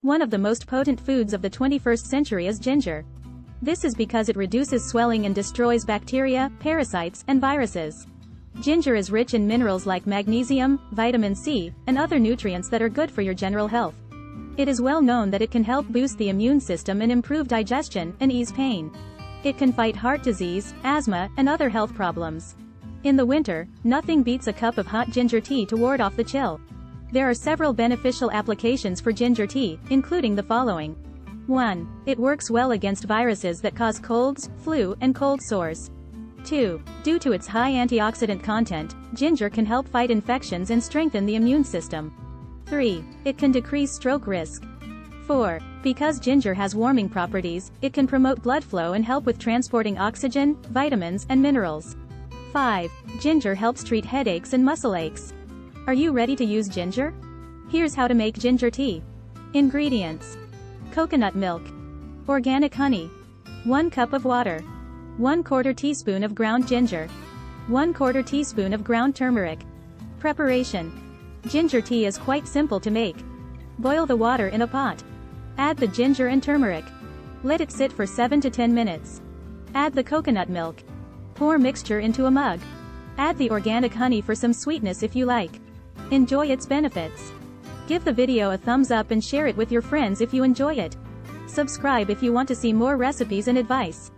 One of the most potent foods of the 21st century is ginger. This is because it reduces swelling and destroys bacteria, parasites, and viruses. Ginger is rich in minerals like magnesium, vitamin C, and other nutrients that are good for your general health. It is well known that it can help boost the immune system and improve digestion and ease pain. It can fight heart disease, asthma, and other health problems. In the winter, nothing beats a cup of hot ginger tea to ward off the chill. There are several beneficial applications for ginger tea, including the following. 1. It works well against viruses that cause colds, flu, and cold sores. 2. Due to its high antioxidant content, ginger can help fight infections and strengthen the immune system. 3. It can decrease stroke risk. 4. Because ginger has warming properties, it can promote blood flow and help with transporting oxygen, vitamins, and minerals. 5. Ginger helps treat headaches and muscle aches. Are you ready to use ginger? Here's how to make ginger tea. Ingredients: coconut milk, organic honey, 1 cup of water, 1/4 teaspoon of ground ginger, 1/4 teaspoon of ground turmeric. Preparation: ginger tea is quite simple to make. Boil the water in a pot. Add the ginger and turmeric. Let it sit for 7 to 10 minutes. Add the coconut milk. Pour mixture into a mug. Add the organic honey for some sweetness if you like. Enjoy its benefits. Give the video a thumbs up and share it with your friends if you enjoy it. Subscribe if you want to see more recipes and advice.